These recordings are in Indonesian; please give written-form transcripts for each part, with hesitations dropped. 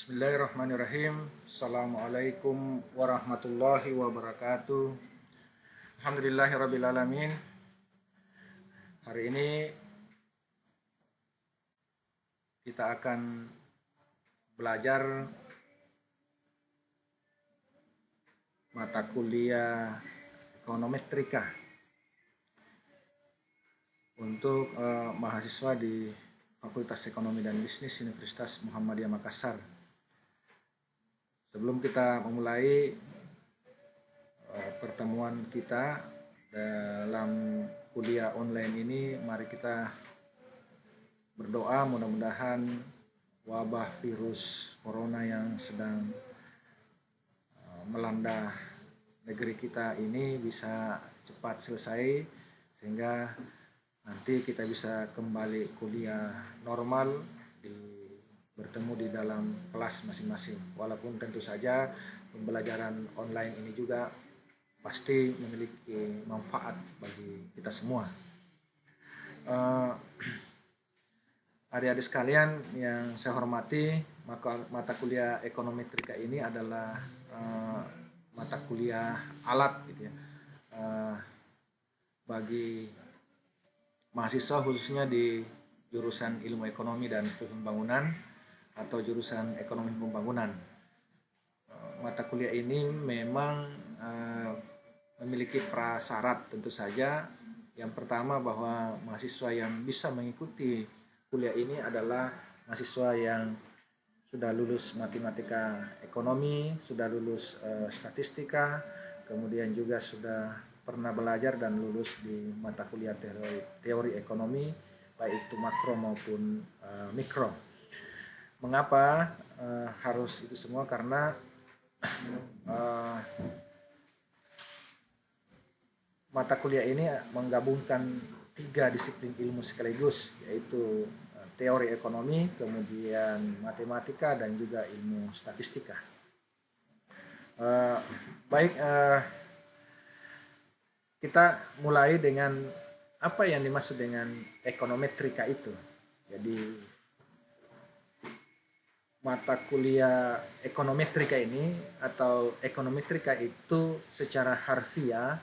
Bismillahirrahmanirrahim. Assalamualaikum warahmatullahi wabarakatuh. Alhamdulillahirrabbilalamin. Hari ini kita akan belajar mata kuliah ekonometrika untuk mahasiswa di Fakultas Ekonomi dan Bisnis Universitas Muhammadiyah Makassar. Sebelum kita memulai pertemuan kita dalam kuliah online ini, mari kita berdoa mudah-mudahan wabah virus corona yang sedang melanda negeri kita ini bisa cepat selesai sehingga nanti kita bisa kembali kuliah normal, bertemu di dalam kelas masing-masing. Walaupun tentu saja pembelajaran online ini juga pasti memiliki manfaat bagi kita semua. Adik-adik sekalian yang saya hormati, mata kuliah ekonometrika ini adalah mata kuliah alat gitu ya, bagi mahasiswa khususnya di jurusan ilmu ekonomi dan studi pembangunan atau jurusan ekonomi pembangunan. Mata kuliah ini memang memiliki prasyarat tentu saja. Yang pertama bahwa mahasiswa yang bisa mengikuti kuliah ini adalah mahasiswa yang sudah lulus matematika ekonomi, sudah lulus statistika, kemudian juga sudah pernah belajar dan lulus di mata kuliah teori ekonomi, baik itu makro maupun mikro. Mengapa harus itu semua? Karena mata kuliah ini menggabungkan 3 disiplin ilmu sekaligus, yaitu teori ekonomi, kemudian matematika, dan juga ilmu statistika. Kita mulai dengan apa yang dimaksud dengan ekonometrika itu. Jadi mata kuliah ekonometrika ini atau ekonometrika itu secara harfiah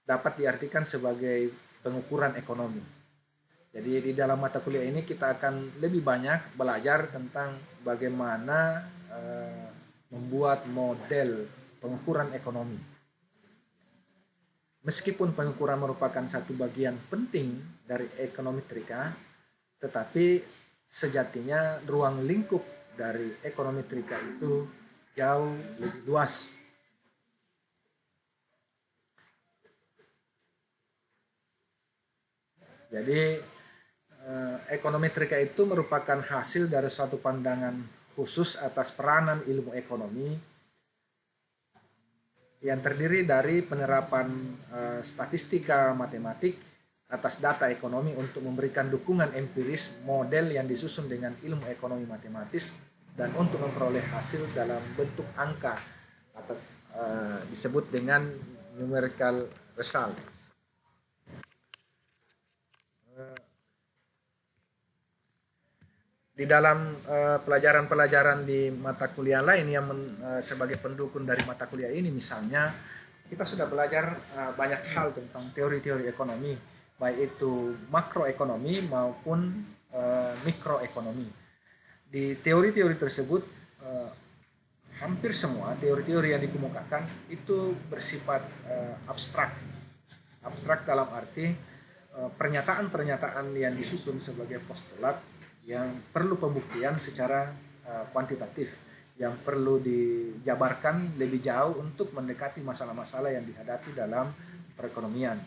dapat diartikan sebagai pengukuran ekonomi. Jadi di dalam mata kuliah ini kita akan lebih banyak belajar tentang bagaimana membuat model pengukuran ekonomi. Meskipun pengukuran merupakan satu bagian penting dari ekonometrika, tetapi sejatinya ruang lingkup dari ekonometrika itu jauh lebih luas. Jadi ekonometrika itu merupakan hasil dari suatu pandangan khusus atas peranan ilmu ekonomi yang terdiri dari penerapan statistika matematik atas data ekonomi untuk memberikan dukungan empiris model yang disusun dengan ilmu ekonomi matematis dan untuk memperoleh hasil dalam bentuk angka atau disebut dengan numerical result. Di dalam pelajaran-pelajaran di mata kuliah lain yang sebagai pendukung dari mata kuliah ini, misalnya kita sudah belajar banyak hal tentang teori-teori ekonomi, baik itu makroekonomi maupun mikroekonomi. Di teori-teori tersebut hampir semua teori-teori yang dikemukakan itu bersifat abstrak. Abstrak dalam arti pernyataan-pernyataan yang disusun sebagai postulat yang perlu pembuktian secara kuantitatif, yang perlu dijabarkan lebih jauh untuk mendekati masalah-masalah yang dihadapi dalam perekonomian.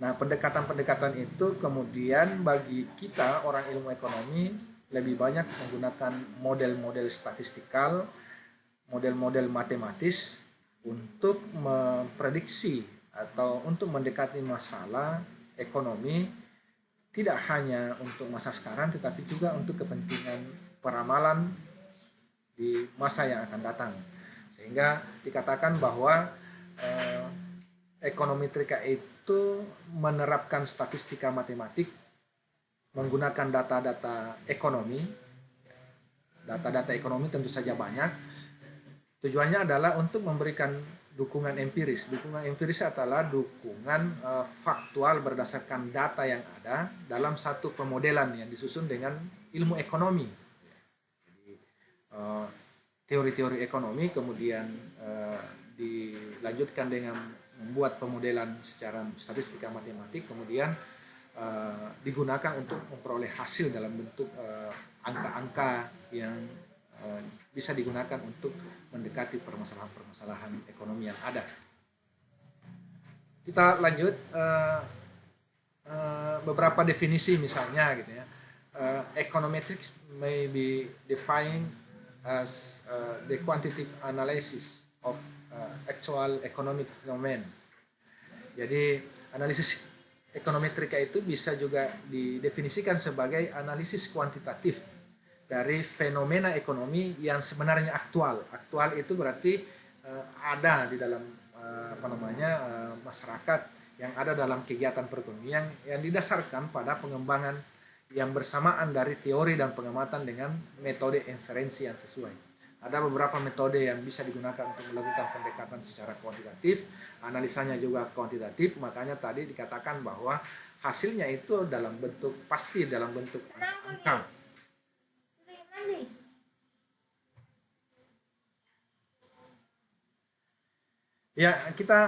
Nah, pendekatan-pendekatan itu kemudian bagi kita orang ilmu ekonomi lebih banyak menggunakan model-model statistikal, model-model matematis untuk memprediksi atau untuk mendekati masalah ekonomi, tidak hanya untuk masa sekarang tetapi juga untuk kepentingan peramalan di masa yang akan datang. Sehingga dikatakan bahwa ekonometrika itu menerapkan statistika matematik menggunakan data-data ekonomi. Data-data ekonomi tentu saja banyak. Tujuannya adalah untuk memberikan dukungan empiris. Dukungan empiris adalah dukungan faktual berdasarkan data yang ada dalam satu pemodelan yang disusun dengan ilmu ekonomi. Teori-teori ekonomi kemudian dilanjutkan dengan membuat pemodelan secara statistika matematik, kemudian digunakan untuk memperoleh hasil dalam bentuk angka-angka yang bisa digunakan untuk mendekati permasalahan-permasalahan ekonomi yang ada. Kita lanjut beberapa definisi misalnya gitu ya. Econometrics may be defined as the quantitative analysis of actual economic phenomenon. Jadi analisis ekonometrika itu bisa juga didefinisikan sebagai analisis kuantitatif dari fenomena ekonomi yang sebenarnya aktual. Aktual itu berarti ada di dalam masyarakat, yang ada dalam kegiatan perekonomian yang didasarkan pada pengembangan yang bersamaan dari teori dan pengamatan dengan metode inferensi yang sesuai. Ada beberapa metode yang bisa digunakan untuk melakukan pendekatan secara kuantitatif, analisanya juga kuantitatif, makanya tadi dikatakan bahwa hasilnya itu dalam bentuk pasti dalam bentuk angka. Ya, kita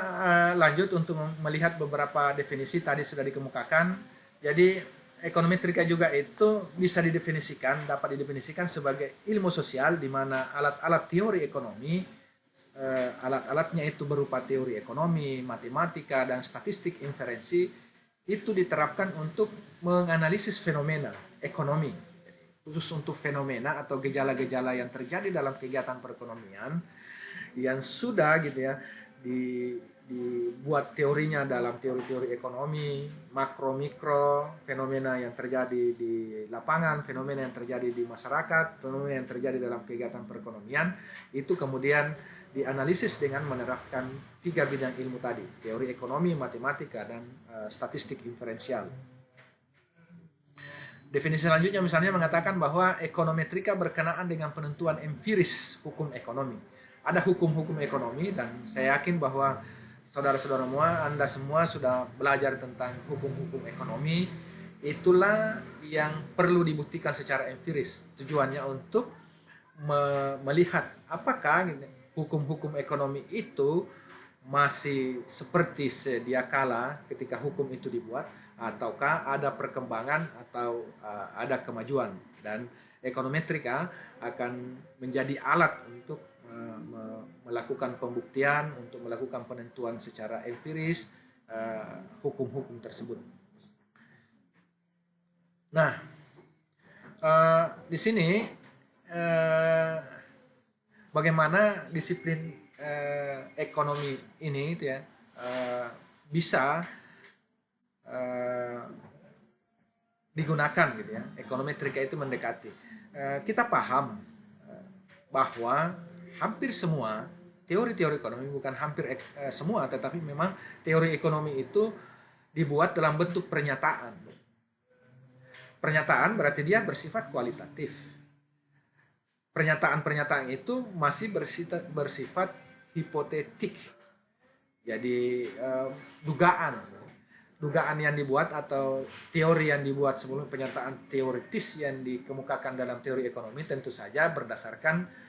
lanjut untuk melihat beberapa definisi tadi sudah dikemukakan. Jadi ekonometrika juga itu bisa didefinisikan, dapat didefinisikan sebagai ilmu sosial di mana alat-alat teori ekonomi, alat-alatnya itu berupa teori ekonomi, matematika, dan statistik inferensi, itu diterapkan untuk menganalisis fenomena ekonomi, khusus untuk fenomena atau gejala-gejala yang terjadi dalam kegiatan perekonomian yang sudah gitu ya dibuat teorinya dalam teori-teori ekonomi, makro mikro, fenomena yang terjadi di lapangan, fenomena yang terjadi di masyarakat, fenomena yang terjadi dalam kegiatan perekonomian, itu kemudian dianalisis dengan menerapkan 3 bidang ilmu tadi, teori ekonomi, matematika, dan statistik inferensial. Definisi selanjutnya misalnya mengatakan bahwa ekonometrika berkenaan dengan penentuan empiris hukum ekonomi. Ada hukum-hukum ekonomi, dan saya yakin bahwa saudara-saudara semua, Anda semua sudah belajar tentang hukum-hukum ekonomi. Itulah yang perlu dibuktikan secara empiris. Tujuannya untuk melihat apakah hukum-hukum ekonomi itu masih seperti sedia kala ketika hukum itu dibuat, ataukah ada perkembangan atau ada kemajuan. Dan ekonometrika akan menjadi alat untuk melakukan pembuktian, untuk melakukan penentuan secara empiris hukum-hukum tersebut. Nah, di sini bagaimana disiplin ekonomi ini itu ya bisa digunakan gitu ya. Ekonometrika itu mendekati. Kita paham bahwa hampir semua teori-teori ekonomi, bukan hampir semua, tetapi memang teori ekonomi itu dibuat dalam bentuk pernyataan. Pernyataan berarti dia bersifat kualitatif. Pernyataan-pernyataan itu masih bersifat hipotetik. Jadi dugaan yang dibuat atau teori yang dibuat sebelum pernyataan teoritis yang dikemukakan dalam teori ekonomi tentu saja berdasarkan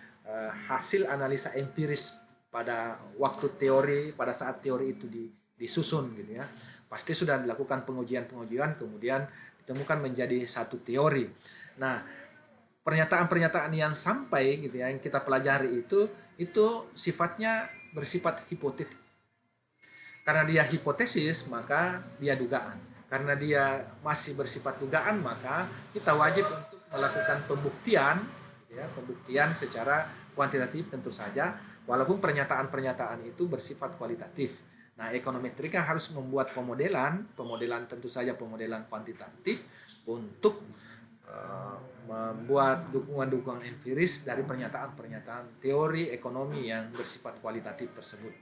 hasil analisa empiris pada waktu teori, pada saat teori itu disusun gitu ya. Pasti sudah dilakukan pengujian-pengujian, kemudian ditemukan menjadi satu teori. Nah, pernyataan-pernyataan yang sampai gitu ya, yang kita pelajari itu sifatnya bersifat hipotetik. Karena dia hipotesis, maka dia dugaan. Karena dia masih bersifat dugaan, maka kita wajib untuk melakukan pembuktian, ya, pembuktian secara kuantitatif tentu saja, walaupun pernyataan-pernyataan itu bersifat kualitatif. Nah, ekonometrika harus membuat pemodelan tentu saja pemodelan kuantitatif untuk membuat dukungan-dukungan empiris dari pernyataan-pernyataan teori ekonomi yang bersifat kualitatif tersebut.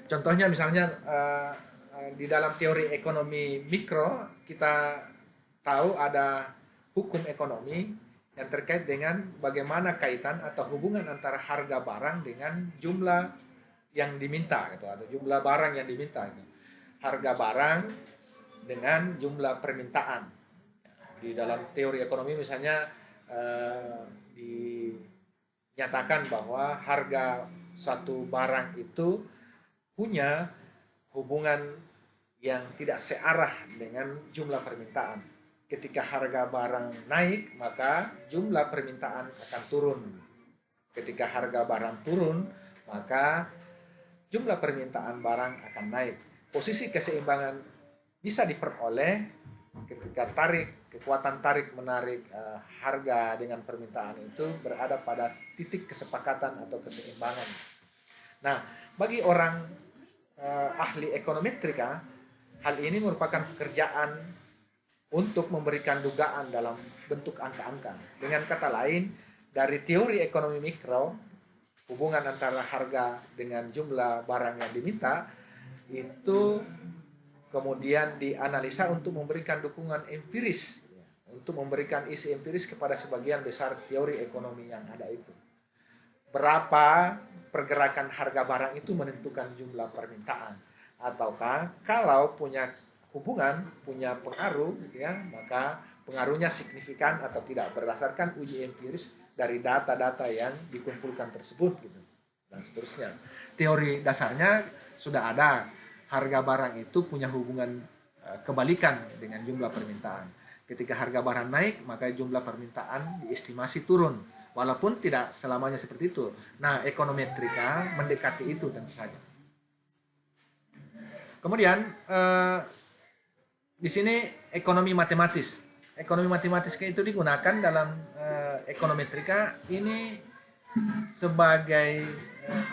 Contohnya misalnya di dalam teori ekonomi mikro kita tahu ada hukum ekonomi yang terkait dengan bagaimana kaitan atau hubungan antara harga barang dengan jumlah yang diminta gitu, atau jumlah barang yang diminta gitu. Harga barang dengan jumlah permintaan. Di dalam teori ekonomi misalnya dinyatakan bahwa harga suatu barang itu punya hubungan yang tidak searah dengan jumlah permintaan. Ketika harga barang naik, maka jumlah permintaan akan turun. Ketika harga barang turun, maka jumlah permintaan barang akan naik. Posisi keseimbangan bisa diperoleh ketika kekuatan tarik menarik harga dengan permintaan itu berada pada titik kesepakatan atau keseimbangan. Nah, bagi orang ahli ekonometrika, hal ini merupakan pekerjaan untuk memberikan dugaan dalam bentuk angka-angka. Dengan kata lain, dari teori ekonomi mikro, hubungan antara harga dengan jumlah barang yang diminta, itu kemudian dianalisa untuk memberikan dukungan empiris, untuk memberikan isi empiris kepada sebagian besar teori ekonomi yang ada itu. Berapa pergerakan harga barang itu menentukan jumlah permintaan. Ataukah kalau punya hubungan, punya pengaruh, ya, maka pengaruhnya signifikan atau tidak berdasarkan uji empiris dari data-data yang dikumpulkan tersebut, gitu, dan seterusnya. Teori dasarnya sudah ada, harga barang itu punya hubungan kebalikan dengan jumlah permintaan. Ketika harga barang naik, maka jumlah permintaan diestimasi turun, walaupun tidak selamanya seperti itu. Nah, ekonometrika mendekati itu tentu saja. Kemudian di sini ekonomi matematis. Ekonomi matematis itu digunakan dalam ekonometrika ini sebagai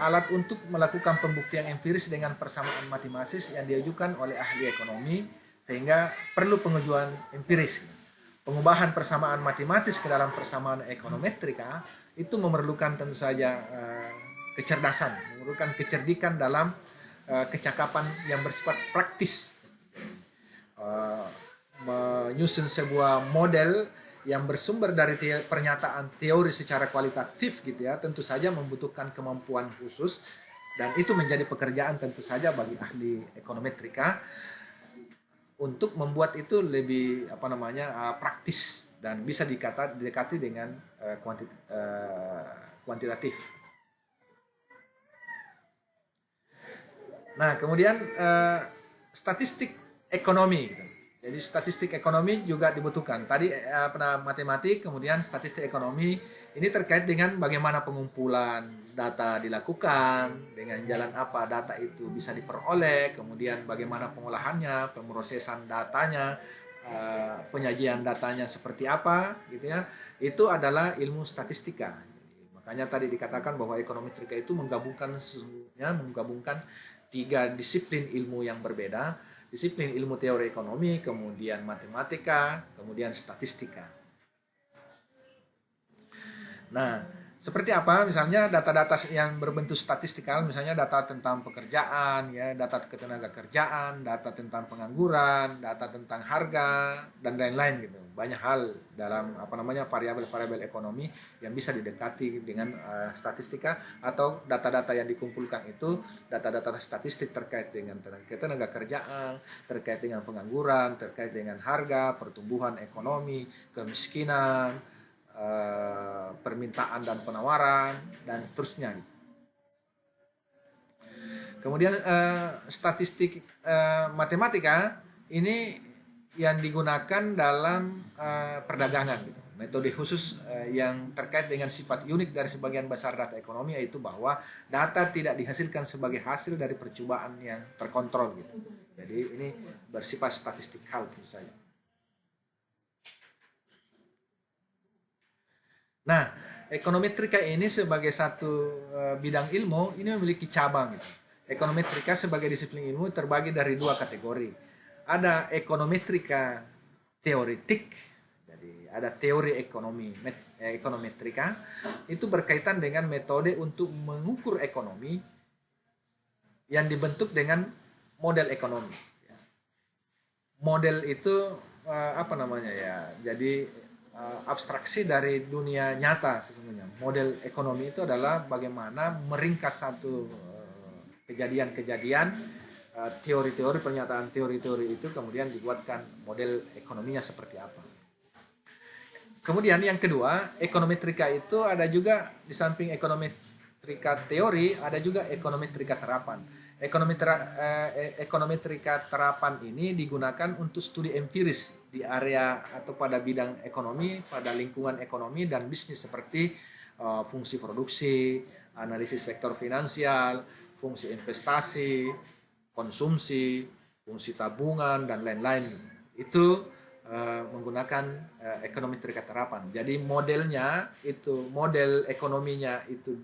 alat untuk melakukan pembuktian empiris dengan persamaan matematis yang diajukan oleh ahli ekonomi, sehingga perlu pengujian empiris. Pengubahan persamaan matematis ke dalam persamaan ekonometrika itu memerlukan tentu saja kecerdasan, memerlukan kecerdikan dalam kecakapan yang bersifat praktis. Menyusun sebuah model yang bersumber dari pernyataan teori secara kualitatif, gitu ya, tentu saja membutuhkan kemampuan khusus, dan itu menjadi pekerjaan tentu saja bagi ahli ekonometrika untuk membuat itu lebih praktis dan bisa didekati dengan kuantitatif. Nah, kemudian statistik ekonomi, gitu. Jadi statistik ekonomi juga dibutuhkan. Tadi matematik, kemudian statistik ekonomi ini terkait dengan bagaimana pengumpulan data dilakukan, dengan jalan apa data itu bisa diperoleh, kemudian bagaimana pengolahannya, pemrosesan datanya, penyajian datanya seperti apa, gitu ya. Itu adalah ilmu statistika. Makanya tadi dikatakan bahwa ekonometrika itu menggabungkan 3 disiplin ilmu yang berbeda, disiplin ilmu teori ekonomi, kemudian matematika, kemudian statistika. Nah, seperti apa misalnya data-data yang berbentuk statistikal, misalnya data tentang pekerjaan, ya, data ketenaga kerjaan, data tentang pengangguran, data tentang harga, dan lain-lain, gitu. Banyak hal dalam variabel-variabel ekonomi yang bisa didekati dengan statistika, atau data-data yang dikumpulkan itu data-data statistik terkait dengan ketenaga kerjaan, terkait dengan pengangguran, terkait dengan harga, pertumbuhan ekonomi, kemiskinan, permintaan dan penawaran, dan seterusnya. Kemudian statistik matematika ini yang digunakan dalam perdagangan, gitu. Metode khusus yang terkait dengan sifat unik dari sebagian besar data ekonomi, yaitu bahwa data tidak dihasilkan sebagai hasil dari percobaan yang terkontrol, gitu. Jadi ini bersifat statistikal tentu saja. Nah, ekonometrika ini sebagai satu bidang ilmu ini memiliki cabang, gitu. Ekonometrika sebagai disiplin ilmu terbagi dari 2 kategori. Ada ekonometrika teoretik, jadi ada teori ekonometrika, itu berkaitan dengan metode untuk mengukur ekonomi yang dibentuk dengan model ekonomi. model itu apa namanya ya? Jadi abstraksi dari dunia nyata sesungguhnya. Model ekonomi itu adalah bagaimana meringkas satu kejadian-kejadian, teori-teori, pernyataan teori-teori itu kemudian dibuatkan model ekonominya seperti apa. Kemudian yang kedua, ekonometrika itu ada juga di samping ekonometrika teori, ada juga ekonometrika terapan. Ekonometrika terapan ini digunakan untuk studi empiris di area atau pada bidang ekonomi, pada lingkungan ekonomi dan bisnis seperti fungsi produksi, analisis sektor finansial, fungsi investasi, konsumsi, fungsi tabungan dan lain-lain. Itu menggunakan ekonometrika terapan. Jadi modelnya itu, model ekonominya itu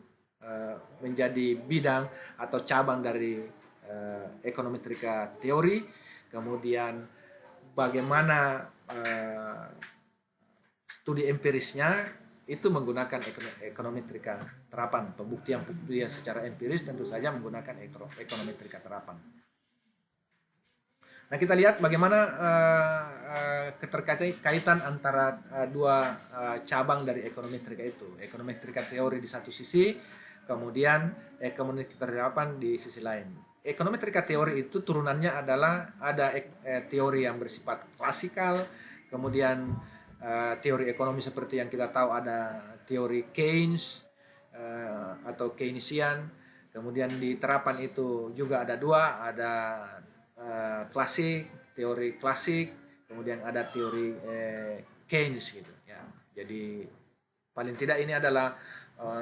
menjadi bidang atau cabang dari ekonometrika teori. Kemudian bagaimana studi empirisnya itu menggunakan ekonometrika terapan. Pembuktian secara empiris tentu saja menggunakan ekonometrika terapan. Nah, kita lihat bagaimana keterkaitan antara dua cabang dari ekonometrika itu. Ekonometrika teori di satu sisi, kemudian ekonometrika terapan di sisi lain. Ekonometrika teori itu turunannya adalah ada teori yang bersifat klasikal, kemudian teori ekonomi seperti yang kita tahu ada teori Keynes atau Keynesian. Kemudian di terapan itu juga ada dua, ada klasik, teori klasik, kemudian ada teori Keynes gitu ya. Jadi paling tidak ini adalah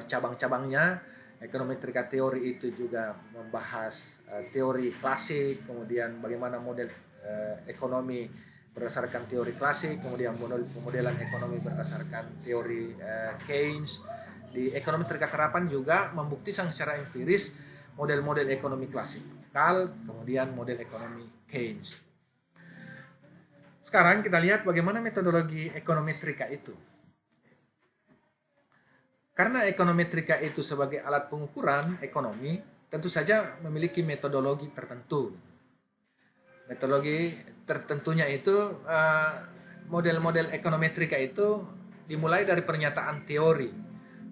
cabang-cabangnya. Ekonometrika teori itu juga membahas teori klasik, kemudian bagaimana model ekonomi berdasarkan teori klasik, kemudian pemodelan ekonomi berdasarkan teori Keynes. Di ekonometrika terapan juga membuktikan secara empiris model-model ekonomi klasik, kemudian model ekonomi Keynes. Sekarang kita lihat bagaimana metodologi ekonometrika itu. Karena ekonometrika itu sebagai alat pengukuran ekonomi, tentu saja memiliki metodologi tertentu. Metodologi tertentunya itu, model-model ekonometrika itu dimulai dari pernyataan teori.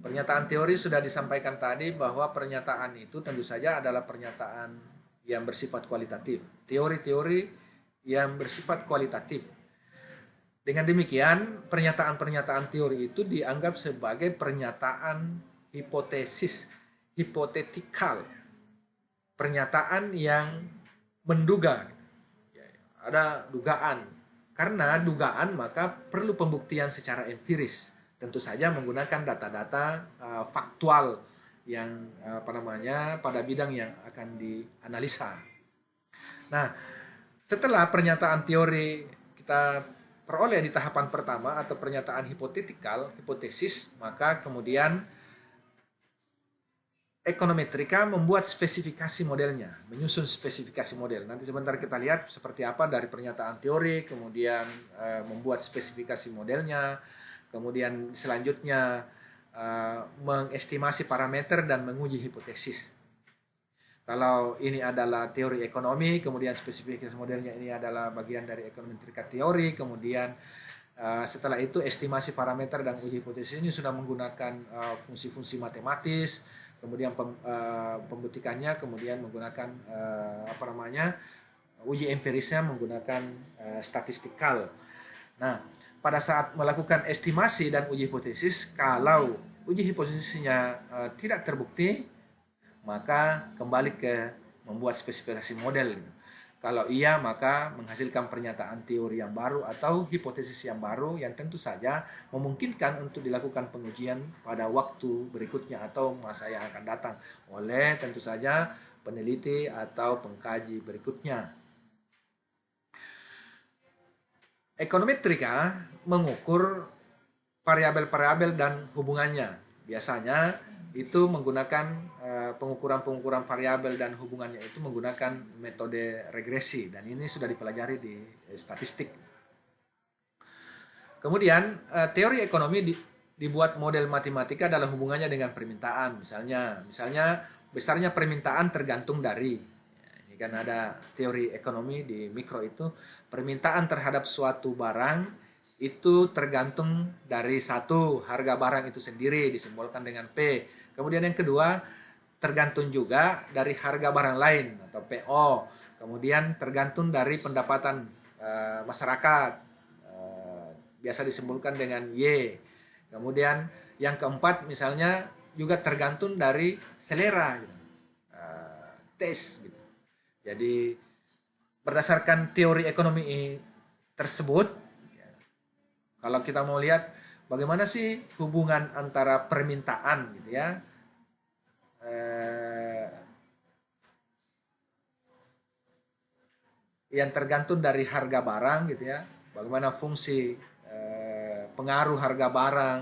Pernyataan teori sudah disampaikan tadi bahwa pernyataan itu tentu saja adalah pernyataan yang bersifat kualitatif. Teori-teori yang bersifat kualitatif. Dengan demikian, pernyataan-pernyataan teori itu dianggap sebagai pernyataan hipotesis, hipotetikal. Pernyataan yang menduga. Ada dugaan. Karena dugaan maka perlu pembuktian secara empiris. Tentu saja menggunakan data-data faktual yang pada bidang yang akan dianalisa. Nah, setelah pernyataan teori kita peroleh di tahapan pertama atau pernyataan hipotetikal, hipotesis, maka kemudian ekonometrika membuat spesifikasi modelnya, menyusun spesifikasi model. Nanti sebentar kita lihat seperti apa dari pernyataan teori, kemudian membuat spesifikasi modelnya, kemudian selanjutnya mengestimasi parameter dan menguji hipotesis. Kalau ini adalah teori ekonomi, kemudian spesifikasi modelnya ini adalah bagian dari ekonometrika teori, kemudian setelah itu estimasi parameter dan uji hipotesis ini sudah menggunakan fungsi-fungsi matematis, kemudian pembuktikannya kemudian menggunakan uji empirisnya menggunakan statistikal. Nah, pada saat melakukan estimasi dan uji hipotesis, kalau uji hipotesisnya tidak terbukti, maka kembali ke membuat spesifikasi model. Kalau iya, maka menghasilkan pernyataan teori yang baru atau hipotesis yang baru yang tentu saja memungkinkan untuk dilakukan pengujian pada waktu berikutnya atau masa yang akan datang oleh tentu saja peneliti atau pengkaji berikutnya. Ekonometrika mengukur variabel-variabel dan hubungannya. Biasanya itu menggunakan pengukuran-pengukuran variabel dan hubungannya itu menggunakan metode regresi, dan ini sudah dipelajari di statistik. Kemudian teori ekonomi dibuat model matematika dalam hubungannya dengan permintaan. Misalnya besarnya permintaan tergantung dari, Ini kan ada teori ekonomi di mikro itu, permintaan terhadap suatu barang itu tergantung dari satu, harga barang itu sendiri disimbolkan dengan P. Kemudian yang kedua, tergantung juga dari harga barang lain atau PO. Kemudian tergantung dari pendapatan masyarakat, biasa disimbolkan dengan Y. Kemudian yang keempat misalnya juga tergantung dari selera, gitu. Taste, gitu. Jadi berdasarkan teori ekonomi tersebut, kalau kita mau lihat bagaimana sih hubungan antara permintaan, gitu ya, yang tergantung dari harga barang, gitu ya, bagaimana fungsi pengaruh harga barang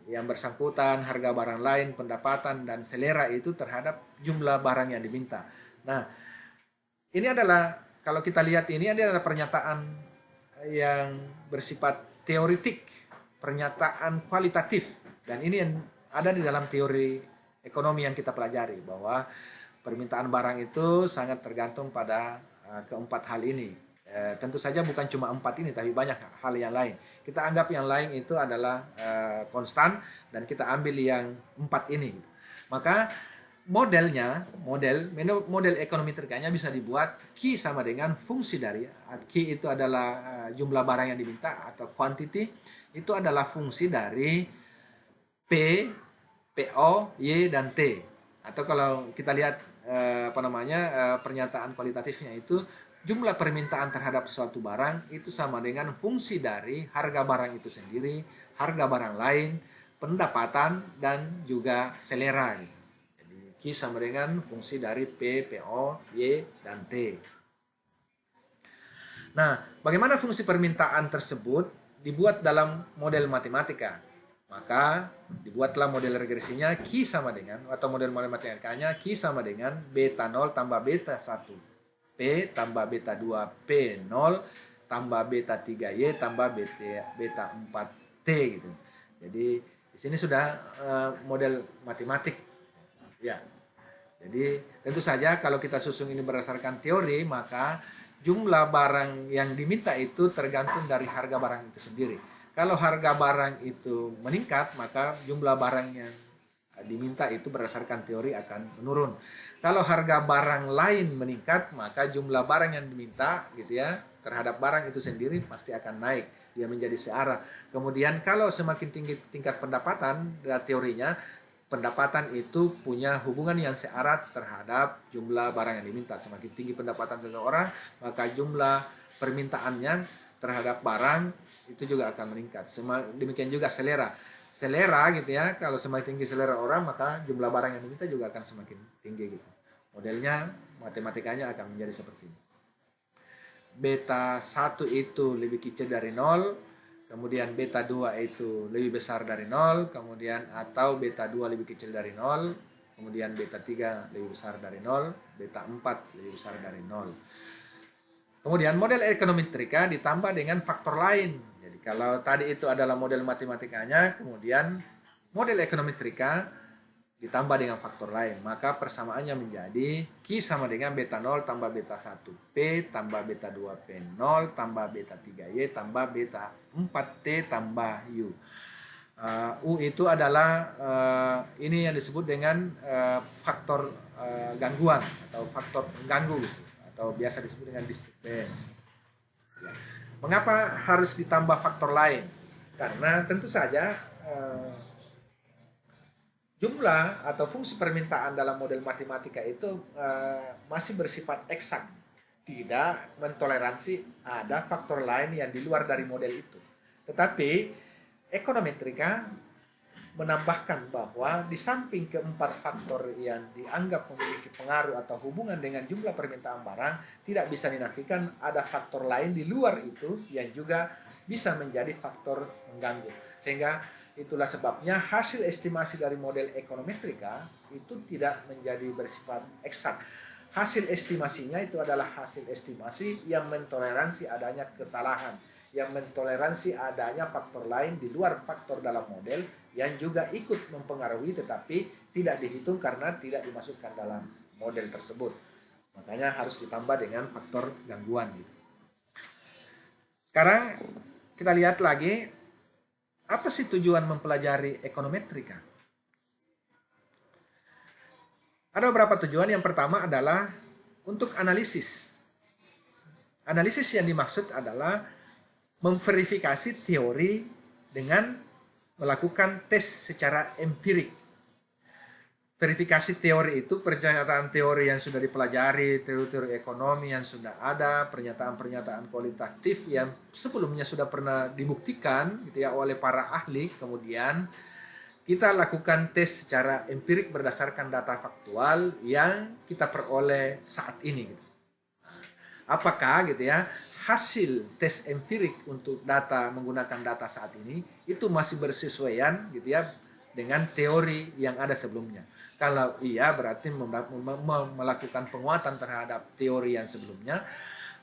yang bersangkutan, harga barang lain, pendapatan dan selera itu terhadap jumlah barang yang diminta. Nah, ini adalah, kalau kita lihat ini adalah pernyataan yang bersifat teoritik, pernyataan kualitatif, dan ini yang ada di dalam teori ekonomi yang kita pelajari, bahwa permintaan barang itu sangat tergantung pada keempat hal ini. Tentu saja bukan cuma empat ini, tapi banyak hal yang lain. Kita anggap yang lain itu adalah konstan, dan kita ambil yang empat ini. Maka model ekonomi terkaya bisa dibuat Q sama dengan fungsi dari, Q itu adalah jumlah barang yang diminta atau quantity, itu adalah fungsi dari P, PO, Y, dan T. Atau kalau kita lihat pernyataan kualitatifnya itu, jumlah permintaan terhadap suatu barang itu sama dengan fungsi dari harga barang itu sendiri, harga barang lain, pendapatan, dan juga selera. Jadi Q sama dengan fungsi dari P, PO, Y, dan T. Nah, bagaimana fungsi permintaan tersebut dibuat dalam model matematika? Maka dibuatlah model regresinya Q sama dengan, atau model matematikanya Q sama dengan beta 0 tambah beta 1 P tambah beta 2 P 0 tambah beta 3 Y tambah beta 4 T, gitu. Jadi di sini sudah model matematik, ya. Jadi tentu saja kalau kita susun ini berdasarkan teori, maka jumlah barang yang diminta itu tergantung dari harga barang itu sendiri. Kalau harga barang itu meningkat, maka jumlah barang yang diminta itu berdasarkan teori akan menurun. Kalau harga barang lain meningkat, maka jumlah barang yang diminta, gitu ya, terhadap barang itu sendiri pasti akan naik. Dia menjadi searah. Kemudian kalau semakin tinggi tingkat pendapatan, teorinya pendapatan itu punya hubungan yang searah terhadap jumlah barang yang diminta. Semakin tinggi pendapatan seseorang, maka jumlah permintaannya terhadap barang itu juga akan meningkat. Demikian juga selera, gitu ya. Kalau semakin tinggi selera orang, maka jumlah barang yang diminta juga akan semakin tinggi, gitu. Modelnya, matematikanya akan menjadi seperti ini. Beta 1 itu lebih kecil dari 0, kemudian beta 2 itu lebih besar dari 0, kemudian atau beta 2 lebih kecil dari 0, kemudian beta 3 lebih besar dari 0, beta 4 lebih besar dari 0. Kemudian model ekonometrika ditambah dengan faktor lain. Jadi kalau tadi itu adalah model matematikanya, kemudian model ekonometrika ditambah dengan faktor lain, maka persamaannya menjadi Q sama dengan beta 0 tambah beta 1 P tambah beta 2 P 0 tambah beta 3 Y tambah beta 4 T tambah U. U itu adalah ini yang disebut dengan faktor gangguan atau faktor pengganggu, gitu, atau biasa disebut dengan disturbance. Ya. Mengapa harus ditambah faktor lain? Karena tentu saja jumlah atau fungsi permintaan dalam model matematika itu masih bersifat eksak, tidak mentoleransi ada faktor lain yang di luar dari model itu. Tetapi ekonometrika menambahkan bahwa di samping keempat faktor yang dianggap memiliki pengaruh atau hubungan dengan jumlah permintaan barang, tidak bisa dinafikan ada faktor lain di luar itu yang juga bisa menjadi faktor mengganggu. Sehingga itulah sebabnya hasil estimasi dari model ekonometrika itu tidak menjadi bersifat eksak. Hasil estimasinya itu adalah hasil estimasi yang mentoleransi adanya kesalahan, yang mentoleransi adanya faktor lain di luar faktor dalam model yang juga ikut mempengaruhi tetapi tidak dihitung karena tidak dimasukkan dalam model tersebut. Makanya harus ditambah dengan faktor gangguan gitu. Sekarang kita lihat lagi, apa sih tujuan mempelajari ekonometrika? Ada beberapa tujuan. Yang pertama adalah untuk analisis. Analisis yang dimaksud adalah memverifikasi teori dengan melakukan tes secara empirik. Verifikasi teori itu pernyataan teori yang sudah dipelajari, teori-teori ekonomi yang sudah ada, pernyataan-pernyataan kualitatif yang sebelumnya sudah pernah dibuktikan gitu ya oleh para ahli, kemudian kita lakukan tes secara empirik berdasarkan data faktual yang kita peroleh saat ini gitu. Apakah gitu ya hasil tes empirik untuk data menggunakan data saat ini itu masih bersesuaian gitu ya dengan teori yang ada sebelumnya. Kalau iya berarti melakukan penguatan terhadap teori yang sebelumnya,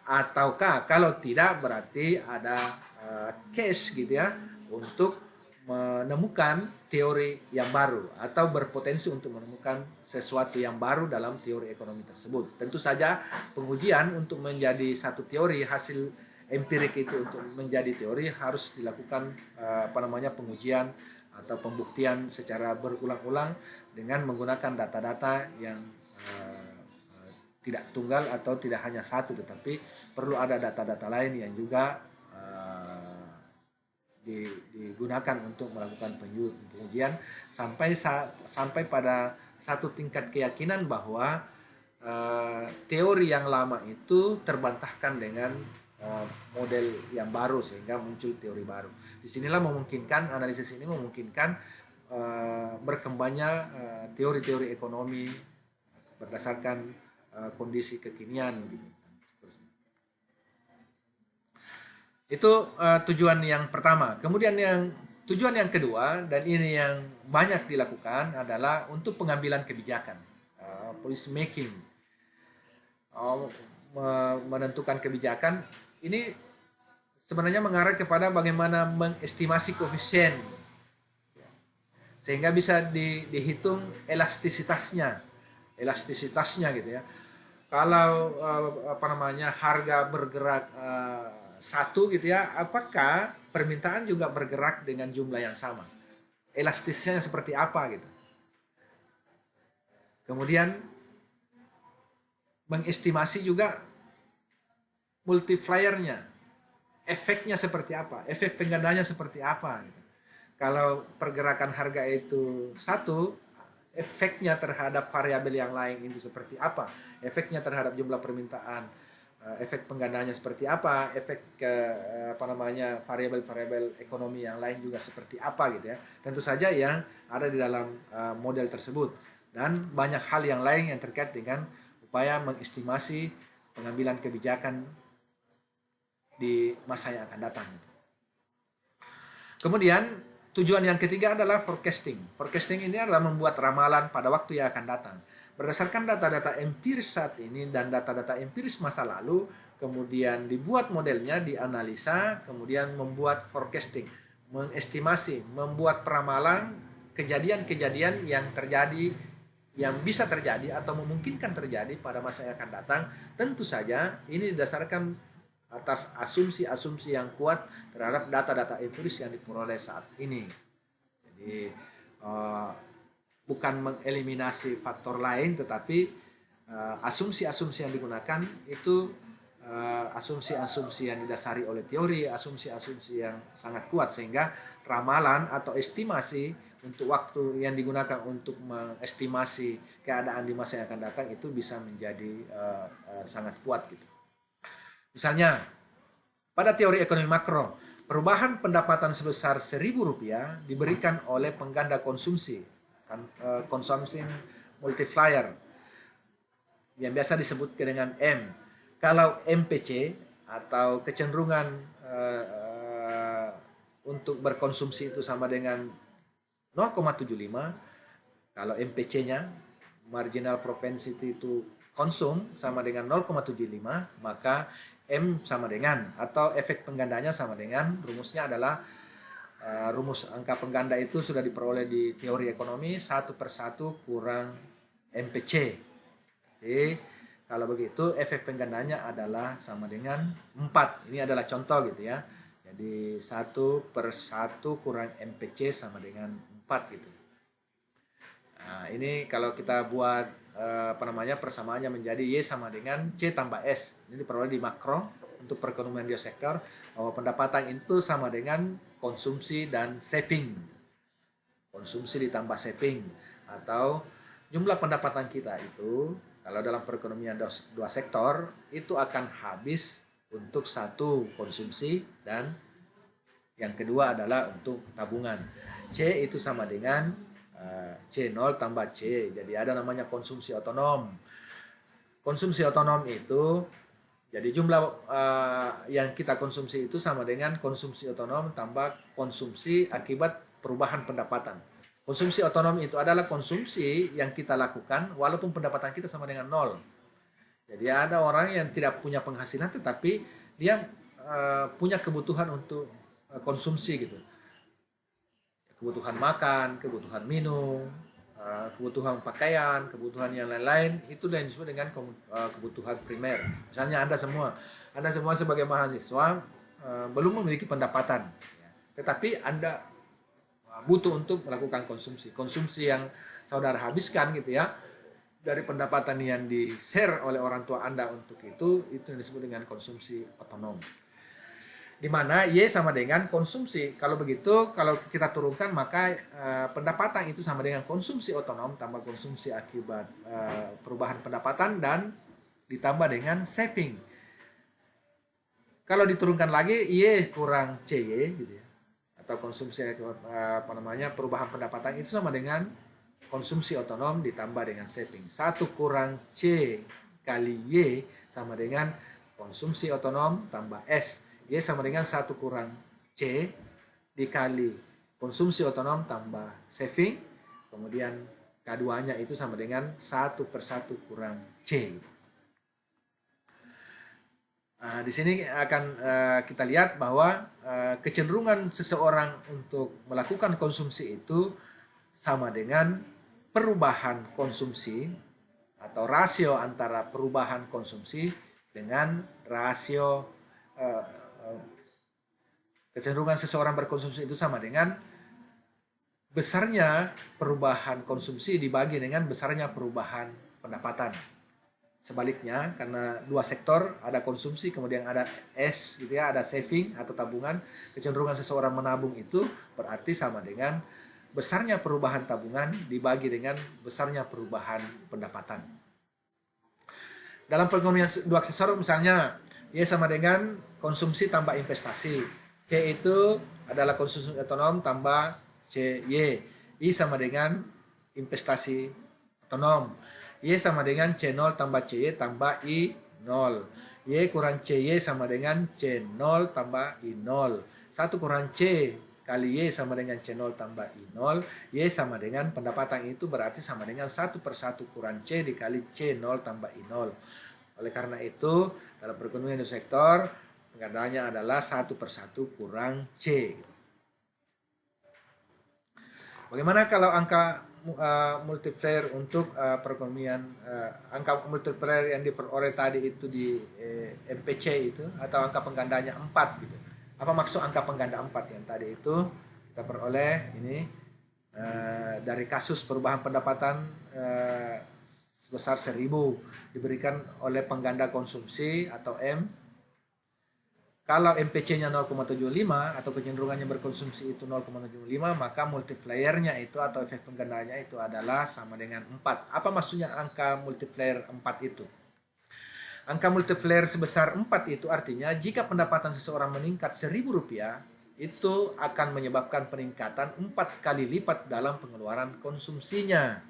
ataukah kalau tidak berarti ada case gitu ya untuk menemukan teori yang baru atau berpotensi untuk menemukan sesuatu yang baru dalam teori ekonomi tersebut. Tentu saja pengujian untuk menjadi satu teori, hasil empirik itu untuk menjadi teori harus dilakukan pengujian atau pembuktian secara berulang-ulang dengan menggunakan data-data yang tidak tunggal atau tidak hanya satu, tetapi perlu ada data-data lain yang juga digunakan untuk melakukan pengujian sampai pada satu tingkat keyakinan bahwa teori yang lama itu terbantahkan dengan model yang baru sehingga muncul teori baru. Disinilah memungkinkan, analisis ini memungkinkan berkembangnya teori-teori ekonomi berdasarkan kondisi kekinian gitu. Itu tujuan yang pertama. Kemudian tujuan yang kedua, dan ini yang banyak dilakukan, adalah untuk pengambilan kebijakan, policy making, menentukan kebijakan. Ini sebenarnya mengarah kepada bagaimana mengestimasi koefisien sehingga bisa dihitung elastisitasnya gitu ya. Kalau harga bergerak satu gitu ya, apakah permintaan juga bergerak dengan jumlah yang sama? Elastisnya seperti apa gitu. Kemudian mengestimasi juga multipliernya, efeknya seperti apa, efek penggandanya seperti apa gitu. Kalau pergerakan harga itu satu, efeknya terhadap variabel yang lain itu seperti apa, efeknya terhadap jumlah permintaan, efek penggandanya seperti apa, efek variabel-variabel ekonomi yang lain juga seperti apa gitu ya. Tentu saja yang ada di dalam model tersebut, dan banyak hal yang lain yang terkait dengan upaya mengestimasi pengambilan kebijakan di masa yang akan datang. Kemudian tujuan yang ketiga adalah forecasting. Forecasting ini adalah membuat ramalan pada waktu yang akan datang. Berdasarkan data-data empiris saat ini dan data-data empiris masa lalu, kemudian dibuat modelnya, dianalisa, kemudian membuat forecasting, mengestimasi, membuat peramalan kejadian-kejadian yang terjadi, yang bisa terjadi atau memungkinkan terjadi pada masa yang akan datang. Tentu saja ini didasarkan atas asumsi-asumsi yang kuat terhadap data-data empiris yang diperoleh saat ini. Jadi bukan mengeliminasi faktor lain, tetapi asumsi-asumsi yang digunakan itu asumsi-asumsi yang didasari oleh teori, asumsi-asumsi yang sangat kuat, sehingga ramalan atau estimasi untuk waktu yang digunakan untuk mengestimasi keadaan di masa yang akan datang itu bisa menjadi sangat kuat gitu. Misalnya, pada teori ekonomi makro, perubahan pendapatan sebesar Rp1.000 diberikan oleh pengganda konsumsi, consumption multiplier, yang biasa disebut dengan M. Kalau MPC atau kecenderungan untuk berkonsumsi itu sama dengan 0,75, kalau MPC-nya, marginal propensity to consume, sama dengan 0,75, maka M sama dengan, atau efek penggandanya sama dengan, rumusnya adalah rumus angka pengganda itu sudah diperoleh di teori ekonomi, 1/1 kurang MPC. Jadi Kalau begitu efek penggandanya adalah sama dengan 4. Ini adalah contoh gitu ya. Jadi 1/1 kurang MPC sama dengan 4 gitu. Nah, ini kalau kita buat persamaannya menjadi Y sama dengan C tambah S. Ini diperoleh di makro untuk perekonomian biosektor bahwa pendapatan itu sama dengan konsumsi dan saving. Konsumsi ditambah saving atau jumlah pendapatan kita itu kalau dalam perekonomian dua sektor itu akan habis untuk satu konsumsi dan yang kedua adalah untuk tabungan. C itu sama dengan C0 tambah C. Jadi ada namanya konsumsi otonom. Konsumsi otonom itu jadi jumlah yang kita konsumsi itu sama dengan konsumsi otonom tambah konsumsi akibat perubahan pendapatan. Konsumsi otonom itu adalah konsumsi yang kita lakukan walaupun pendapatan kita sama dengan 0. Jadi ada orang yang tidak punya penghasilan tetapi dia punya kebutuhan untuk konsumsi gitu. Kebutuhan makan, kebutuhan minum, kebutuhan pakaian, kebutuhan yang lain-lain itu yang disebut dengan kebutuhan primer. Misalnya Anda semua sebagai mahasiswa belum memiliki pendapatan, tetapi Anda butuh untuk melakukan konsumsi yang saudara habiskan gitu ya dari pendapatan yang di-share oleh orang tua Anda untuk itu yang disebut dengan konsumsi otonom. Di mana Y sama dengan konsumsi. Kalau begitu, kalau kita turunkan maka pendapatan itu sama dengan konsumsi otonom tambah konsumsi akibat perubahan pendapatan dan ditambah dengan saving. Kalau diturunkan lagi Y kurang CY gitu ya. Atau konsumsi perubahan pendapatan itu sama dengan konsumsi otonom ditambah dengan saving. 1 kurang C kali Y sama dengan konsumsi otonom tambah S. Y sama dengan 1 kurang C dikali konsumsi otonom tambah saving. Kemudian keduanya itu sama dengan 1/1 kurang C. Nah, di sini akan kita lihat bahwa kecenderungan seseorang untuk melakukan konsumsi itu sama dengan perubahan konsumsi atau rasio antara perubahan konsumsi dengan rasio kecenderungan seseorang berkonsumsi itu sama dengan besarnya perubahan konsumsi dibagi dengan besarnya perubahan pendapatan. Sebaliknya, karena dua sektor, ada konsumsi, kemudian ada S, gitu ya, ada saving atau tabungan, kecenderungan seseorang menabung itu berarti sama dengan besarnya perubahan tabungan dibagi dengan besarnya perubahan pendapatan. Dalam perekonomian dua sektor, misalnya, Y sama dengan konsumsi tambah investasi. C itu adalah konsumsi otonom tambah CY. I sama dengan investasi otonom. Y sama dengan C0 tambah CY tambah I0. Y kurang CY sama dengan C0 tambah I0. 1 kurang C kali Y sama dengan C0 tambah I0. Y sama dengan pendapatan itu berarti sama dengan 1/1 kurang C dikali C0 tambah I0. Oleh karena itu, dalam perekonomian di sektor, penggandaannya adalah 1/1 kurang C. Bagaimana kalau angka multiplier untuk perekonomian angka multiplier yang diperoleh tadi itu di MPC itu atau angka penggandanya 4 gitu. Apa maksud angka pengganda 4 yang tadi itu kita peroleh ini dari kasus perubahan pendapatan sebesar 1.000 diberikan oleh pengganda konsumsi atau M. Kalau MPC-nya 0,75 atau kecenderungannya berkonsumsi itu 0,75, maka multipliernya itu atau efek penggandanya itu adalah sama dengan 4. Apa maksudnya angka multiplier 4 itu? Angka multiplier sebesar 4 itu artinya jika pendapatan seseorang meningkat Rp1.000, itu akan menyebabkan peningkatan 4 kali lipat dalam pengeluaran konsumsinya.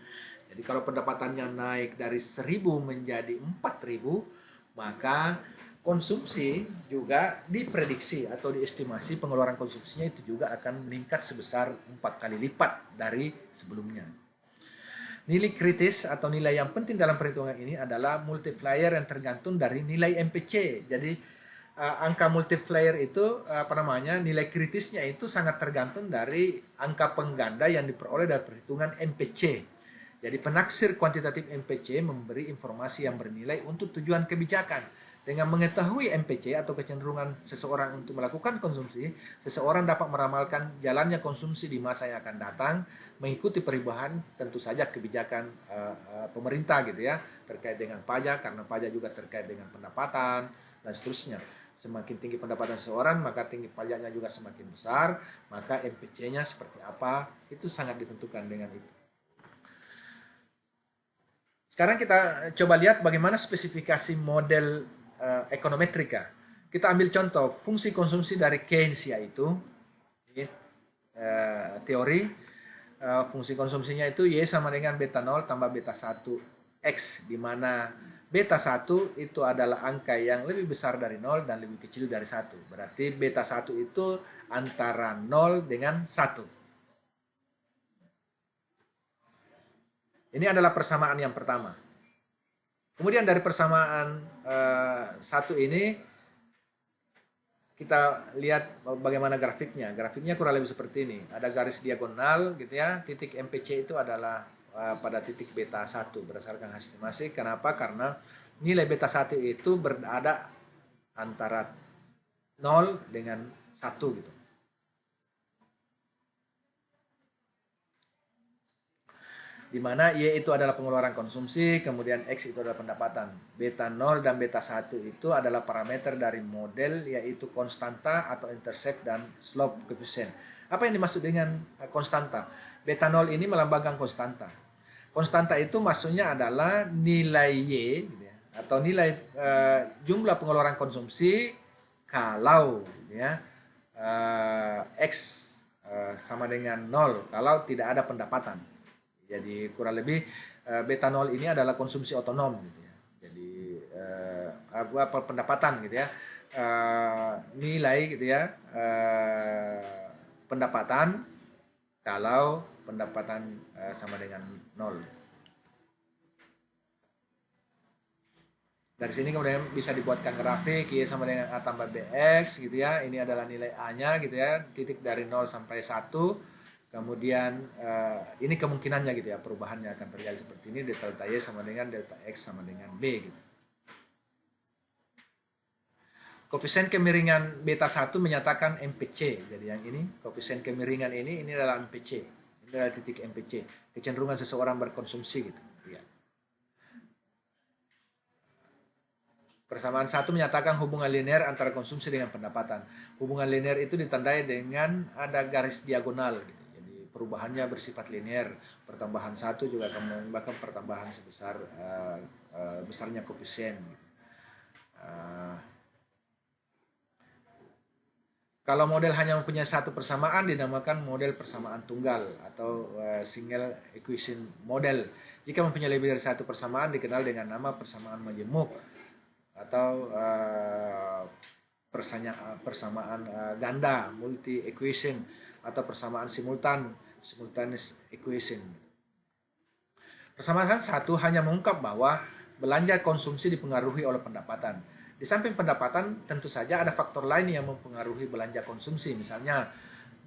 Jadi kalau pendapatannya naik dari 1.000 menjadi 4.000, maka konsumsi juga diprediksi atau diestimasi pengeluaran konsumsinya itu juga akan meningkat sebesar 4 kali lipat dari sebelumnya. Nilai kritis atau nilai yang penting dalam perhitungan ini adalah multiplier yang tergantung dari nilai MPC. Jadi angka multiplier itu nilai kritisnya itu sangat tergantung dari angka pengganda yang diperoleh dari perhitungan MPC. Jadi penaksir kuantitatif MPC memberi informasi yang bernilai untuk tujuan kebijakan. Dengan mengetahui MPC atau kecenderungan seseorang untuk melakukan konsumsi, seseorang dapat meramalkan jalannya konsumsi di masa yang akan datang, mengikuti perubahan tentu saja kebijakan pemerintah gitu ya, terkait dengan pajak, karena pajak juga terkait dengan pendapatan dan seterusnya. Semakin tinggi pendapatan seseorang, maka tinggi pajaknya juga semakin besar, maka MPC-nya seperti apa, itu sangat ditentukan dengan itu. Sekarang kita coba lihat bagaimana spesifikasi model ekonometrika. Kita ambil contoh fungsi konsumsi dari Keynes, yaitu teori fungsi konsumsinya itu Y sama dengan beta 0 tambah beta 1 X, di mana beta 1 itu adalah angka yang lebih besar dari 0 dan lebih kecil dari 1. Berarti beta 1 itu antara 0 dengan 1. Ini adalah persamaan yang pertama. Kemudian dari persamaan satu ini kita lihat bagaimana grafiknya. Grafiknya kurang lebih seperti ini. Ada garis diagonal gitu ya. Titik MPC itu adalah pada titik beta 1 berdasarkan estimasi. Kenapa? Karena nilai beta 1 itu berada antara 0 dengan 1 gitu. Di mana Y itu adalah pengeluaran konsumsi, kemudian X itu adalah pendapatan. Beta 0 dan beta 1 itu adalah parameter dari model, yaitu konstanta atau intercept dan slope coefficient. Apa yang dimaksud dengan konstanta? Beta 0 ini melambangkan konstanta. Konstanta itu maksudnya adalah nilai Y gitu ya, atau nilai jumlah pengeluaran konsumsi kalau gitu ya, X sama dengan 0 kalau tidak ada pendapatan. Jadi kurang lebih beta 0 ini adalah konsumsi otonom gitu ya. Jadi pendapatan gitu ya. Nilai gitu ya. Pendapatan kalau pendapatan sama dengan 0. Dari sini kemudian bisa dibuatkan grafik Y sama dengan A tambah BX gitu ya. Ini adalah nilai A-nya gitu ya. Titik dari 0 sampai 1. Kemudian ini kemungkinannya gitu ya, perubahannya akan terjadi seperti ini, delta Y sama dengan delta X sama dengan B gitu. Koefisien kemiringan beta 1 menyatakan MPC. Jadi yang ini, koefisien kemiringan ini adalah MPC. Ini adalah titik MPC, kecenderungan seseorang berkonsumsi gitu. Ya. Persamaan 1 menyatakan hubungan linear antara konsumsi dengan pendapatan. Hubungan linear itu ditandai dengan ada garis diagonal gitu. Perubahannya bersifat linear, pertambahan 1 juga akan menyebabkan pertambahan sebesar besarnya koefisien. Kalau model hanya mempunyai satu persamaan dinamakan model persamaan tunggal atau single equation model. Jika mempunyai lebih dari satu persamaan dikenal dengan nama persamaan majemuk atau persamaan ganda, multi equation, atau persamaan simultaneous equation. Persamaan 1 hanya mengungkap bahwa belanja konsumsi dipengaruhi oleh pendapatan. Di samping pendapatan, tentu saja ada faktor lain yang mempengaruhi belanja konsumsi. Misalnya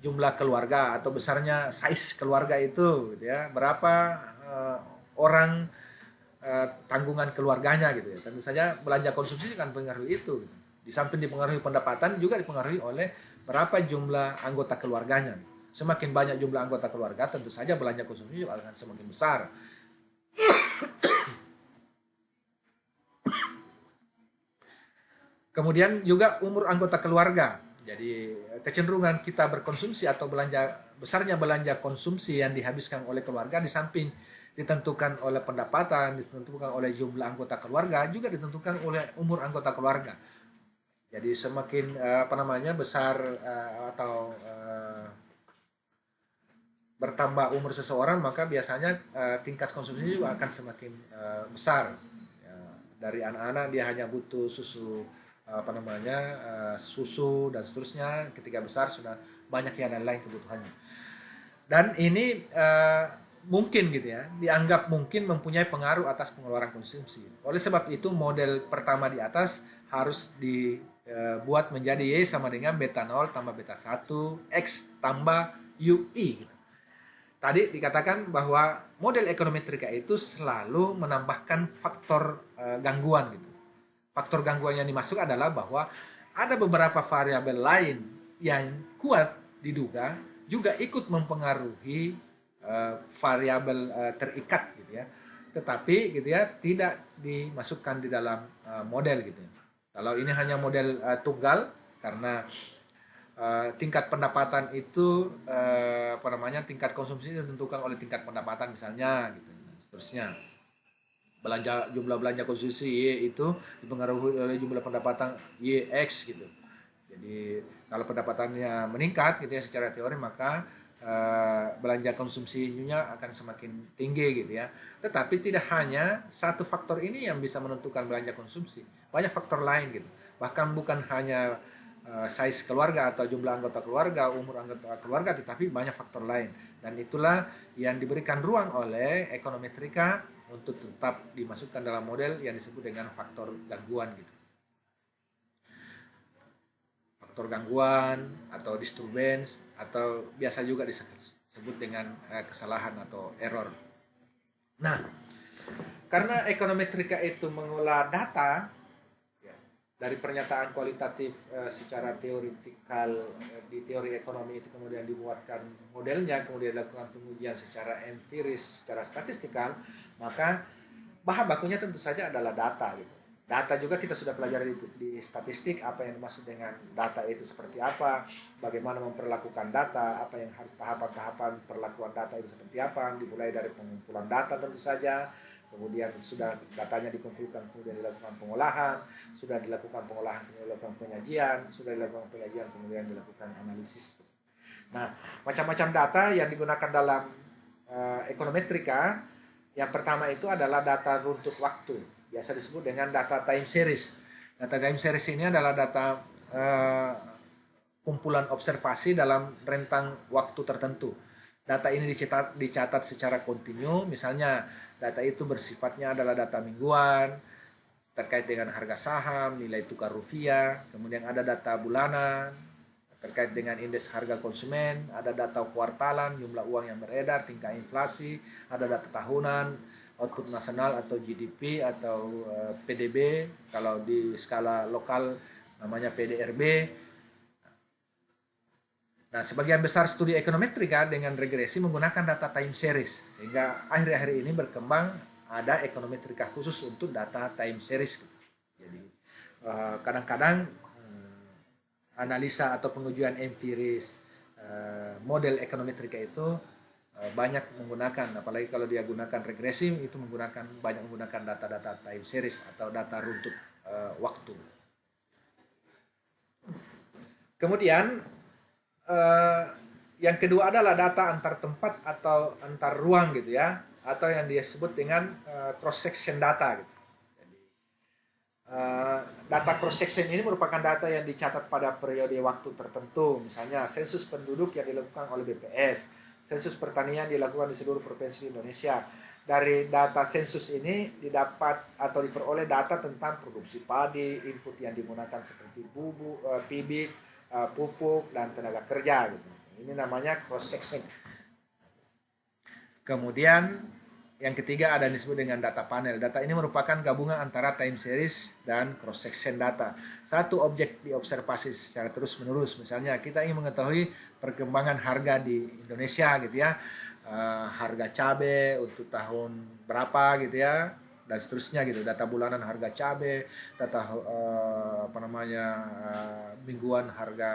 jumlah keluarga atau besarnya size keluarga itu, gitu ya, berapa orang tanggungan keluarganya gitu ya. Tentu saja belanja konsumsi akan mempengaruhi itu. Gitu. Di samping dipengaruhi pendapatan juga dipengaruhi oleh berapa jumlah anggota keluarganya. Semakin banyak jumlah anggota keluarga, tentu saja belanja konsumsi juga akan semakin besar. Kemudian juga umur anggota keluarga. Jadi kecenderungan kita berkonsumsi atau besarnya belanja konsumsi yang dihabiskan oleh keluarga di samping ditentukan oleh pendapatan, ditentukan oleh jumlah anggota keluarga, juga ditentukan oleh umur anggota keluarga. Jadi semakin besar atau bertambah umur seseorang, maka biasanya tingkat konsumsi juga akan semakin besar. Ya, dari anak-anak dia hanya butuh susu susu dan seterusnya, ketika besar sudah banyak yang lain kebutuhannya. Dan ini mungkin gitu ya, dianggap mungkin mempunyai pengaruh atas pengeluaran konsumsi. Oleh sebab itu model pertama di atas harus dibuat menjadi Y sama dengan beta 0 tambah beta 1 X tambah UI gitu. tadi dikatakan bahwa model ekonometrika itu selalu menambahkan faktor gangguan gitu. Faktor gangguan yang dimaksud adalah bahwa ada beberapa variabel lain yang kuat diduga juga ikut mempengaruhi variabel terikat gitu ya. Tetapi gitu ya tidak dimasukkan di dalam model gitu. Kalau ini hanya model tunggal karena tingkat pendapatan itu tingkat konsumsi ditentukan oleh tingkat pendapatan misalnya gitu. Seterusnya jumlah belanja konsumsi Y itu dipengaruhi oleh jumlah pendapatan YX gitu. Jadi kalau pendapatannya meningkat gitu ya secara teori maka belanja konsumsinya akan semakin tinggi gitu ya. Tetapi tidak hanya satu faktor ini yang bisa menentukan belanja konsumsi, banyak faktor lain gitu. Bahkan bukan hanya size keluarga atau jumlah anggota keluarga, umur anggota keluarga, tetapi banyak faktor lain. Dan itulah yang diberikan ruang oleh ekonometrika untuk tetap dimasukkan dalam model yang disebut dengan faktor gangguan gitu. Faktor gangguan atau disturbance atau biasa juga disebut dengan kesalahan atau error. Nah, karena ekonometrika itu mengolah data dari pernyataan kualitatif secara teoritikal di teori ekonomi itu kemudian dibuatkan modelnya, kemudian dilakukan pengujian secara empiris, secara statistikal, maka bahan bakunya tentu saja adalah data gitu. Data juga kita sudah pelajari di statistik, apa yang dimaksud dengan data itu seperti apa, bagaimana memperlakukan data, apa yang harus tahapan-tahapan perlakuan data itu seperti apa, dimulai dari pengumpulan data tentu saja, kemudian sudah datanya dikumpulkan, kemudian dilakukan pengolahan, sudah dilakukan pengolahan, kemudian dilakukan penyajian, sudah dilakukan penyajian, kemudian dilakukan analisis. Nah, macam-macam data yang digunakan dalam ekonometrika, yang pertama itu adalah data runtut waktu, biasa disebut dengan data time series. Data time series ini adalah data kumpulan observasi dalam rentang waktu tertentu. Data ini dicatat secara kontinu, misalnya data itu bersifatnya adalah data mingguan, terkait dengan harga saham, nilai tukar rupiah, kemudian ada data bulanan, terkait dengan indeks harga konsumen, ada data kuartalan, jumlah uang yang beredar, tingkat inflasi, ada data tahunan, output nasional atau GDP atau PDB, kalau di skala lokal namanya PDRB. Nah, sebagian besar studi ekonometrika dengan regresi menggunakan data time series, sehingga akhir-akhir ini berkembang ada ekonometrika khusus untuk data time series. Jadi kadang-kadang analisa atau pengujian empiris model ekonometrika itu banyak menggunakan, apalagi kalau dia gunakan regresi itu banyak menggunakan data-data time series atau data runtut waktu. Kemudian yang kedua adalah data antar tempat atau antar ruang gitu ya, atau yang disebut dengan cross section data gitu. Jadi, data cross section ini merupakan data yang dicatat pada periode waktu tertentu, misalnya sensus penduduk yang dilakukan oleh BPS, sensus pertanian dilakukan di seluruh provinsi di Indonesia. Dari data sensus ini didapat atau diperoleh data tentang produksi padi, input yang digunakan seperti bubuk, bibit, pupuk dan tenaga kerja gitu. Ini namanya cross section. Kemudian yang ketiga ada yang disebut dengan data panel. Data ini merupakan gabungan antara time series dan cross section data. Satu objek diobservasi secara terus-menerus. Misalnya kita ingin mengetahui perkembangan harga di Indonesia gitu ya. Harga cabai untuk tahun berapa gitu ya, dan seterusnya gitu, data bulanan harga cabai, data mingguan harga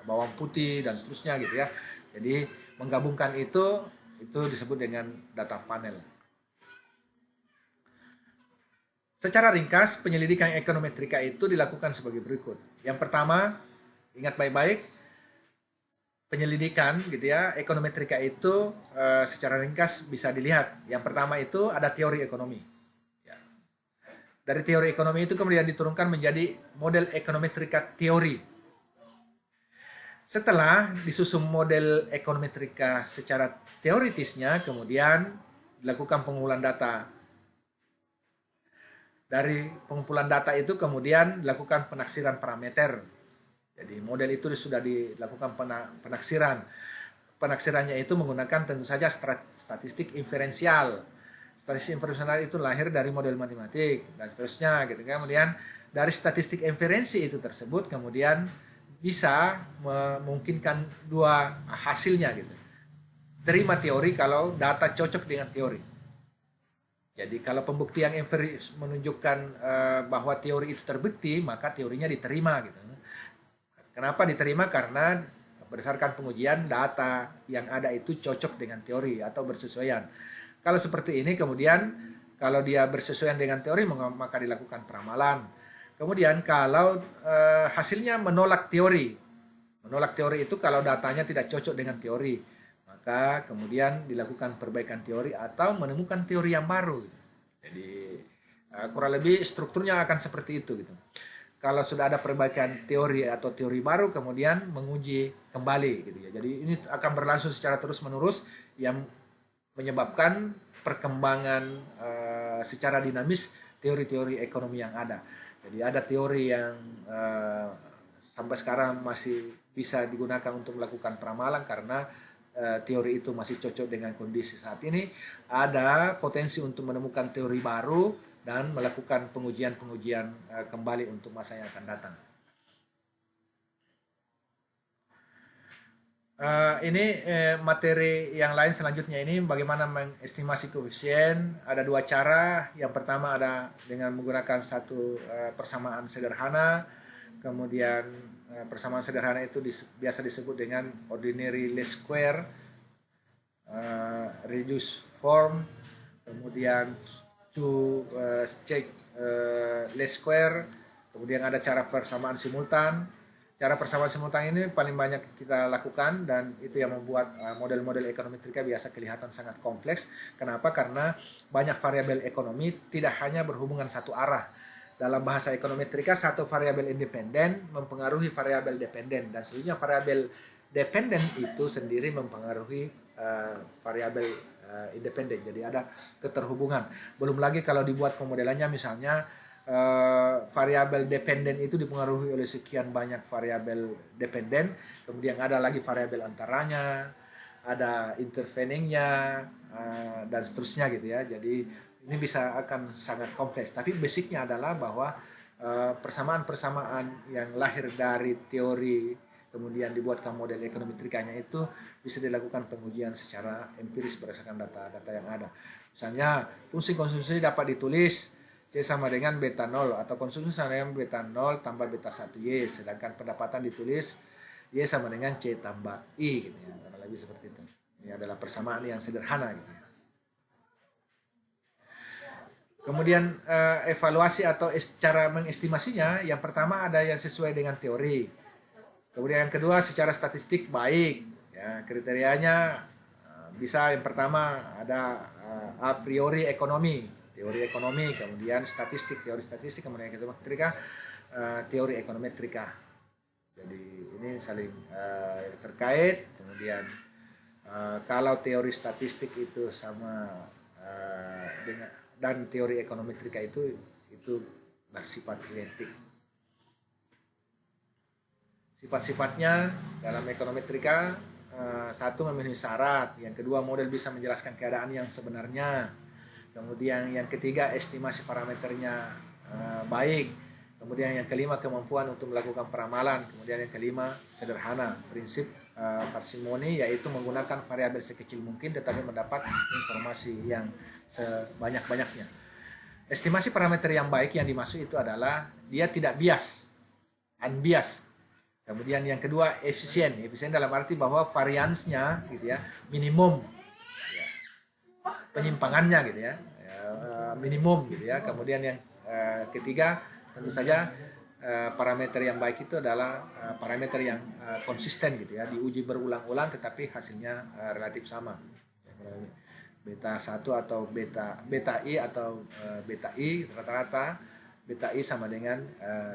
bawang putih dan seterusnya gitu ya. Jadi menggabungkan itu disebut dengan data panel. Secara ringkas, penyelidikan ekonometrika itu dilakukan sebagai berikut. Yang pertama, ingat baik-baik, penyelidikan gitu ya, ekonometrika itu secara ringkas bisa dilihat. Yang pertama itu ada teori ekonomi. Ya. Dari teori ekonomi itu kemudian diturunkan menjadi model ekonometrika teori. Setelah disusun model ekonometrika secara teoritisnya, kemudian dilakukan pengumpulan data. Dari pengumpulan data itu kemudian dilakukan penaksiran parameter. Jadi model itu sudah dilakukan penaksiran. penaksirannya itu menggunakan tentu saja statistik inferensial. Statistik inferensial itu lahir dari model matematik dan seterusnya gitu. Kemudian dari statistik inferensi itu tersebut kemudian bisa memungkinkan dua hasilnya gitu. Terima teori kalau data cocok dengan teori. Jadi kalau pembuktian empiris menunjukkan bahwa teori itu terbukti, maka teorinya diterima gitu. Kenapa diterima? Karena berdasarkan pengujian data yang ada itu cocok dengan teori atau bersesuaian. Kalau seperti ini kemudian kalau dia bersesuaian dengan teori maka dilakukan peramalan. Kemudian kalau hasilnya menolak teori itu kalau datanya tidak cocok dengan teori, maka kemudian dilakukan perbaikan teori atau menemukan teori yang baru. Jadi kurang lebih strukturnya akan seperti itu gitu. Kalau sudah ada perbaikan teori atau teori baru kemudian menguji kembali gitu ya. Jadi ini akan berlangsung secara terus-menerus yang menyebabkan perkembangan secara dinamis teori-teori ekonomi yang ada. Jadi ada teori yang sampai sekarang masih bisa digunakan untuk melakukan peramalan karena teori itu masih cocok dengan kondisi saat ini. Ada potensi untuk menemukan teori baru dan melakukan pengujian-pengujian kembali untuk masa yang akan datang. Ini materi yang lain selanjutnya ini bagaimana mengestimasi koefisien. Ada dua cara. Yang pertama ada dengan menggunakan satu persamaan sederhana. Kemudian persamaan sederhana itu biasa disebut dengan ordinary least square, reduced form, kemudian to check least square, kemudian ada cara persamaan simultan. Cara persamaan simultan ini paling banyak kita lakukan dan itu yang membuat model-model ekonometrika biasa kelihatan sangat kompleks. Kenapa? Karena banyak variabel ekonomi tidak hanya berhubungan satu arah. Dalam bahasa ekonometrika, satu variabel independen mempengaruhi variabel dependen dan selanjutnya variabel dependen itu sendiri mempengaruhi variabel independen. Jadi ada keterhubungan. Belum lagi kalau dibuat pemodelannya misalnya variabel dependen itu dipengaruhi oleh sekian banyak variabel dependen, kemudian ada lagi variabel antaranya, ada interveningnya dan seterusnya gitu ya. Jadi ini bisa akan sangat kompleks, tapi basicnya adalah bahwa persamaan-persamaan yang lahir dari teori kemudian dibuatkan model ekonometrikanya itu bisa dilakukan pengujian secara empiris berdasarkan data-data yang ada. Misalnya fungsi konsumsi dapat ditulis C sama dengan beta 0 atau konsumsi sama dengan beta 0 tambah beta 1Y, sedangkan pendapatan ditulis Y sama dengan C tambah I gitu ya. Kurang lebih seperti itu. Ini adalah persamaan yang sederhana gitu ya. Kemudian evaluasi atau cara mengestimasinya, yang pertama ada yang sesuai dengan teori. Kemudian yang kedua secara statistik baik. Ya, kriterianya bisa yang pertama ada a priori ekonomi, teori ekonomi, kemudian statistik, teori statistik, kemudian ekonometrika, teori ekonometrika. Jadi ini saling terkait. Kemudian kalau teori statistik itu sama dengan dan teori ekonometrika itu bersifat identik. Sifat-sifatnya dalam ekonometrika, satu memenuhi syarat, yang kedua model bisa menjelaskan keadaan yang sebenarnya, kemudian yang ketiga estimasi parameternya baik, kemudian yang kelima kemampuan untuk melakukan peramalan, kemudian yang kelima sederhana, prinsip parsimoni yaitu menggunakan variabel sekecil mungkin tetapi mendapat informasi yang sebanyak-banyaknya. Estimasi parameter yang baik yang dimaksud itu adalah dia tidak bias, unbiased. Kemudian yang kedua efisien dalam arti bahwa variansnya gitu ya minimum, ya, penyimpangannya gitu ya, minimum gitu ya. Kemudian yang ketiga tentu saja parameter yang baik itu adalah parameter yang konsisten gitu ya, diuji berulang-ulang tetapi hasilnya relatif sama. Beta 1 atau beta I atau beta I rata-rata beta I sama dengan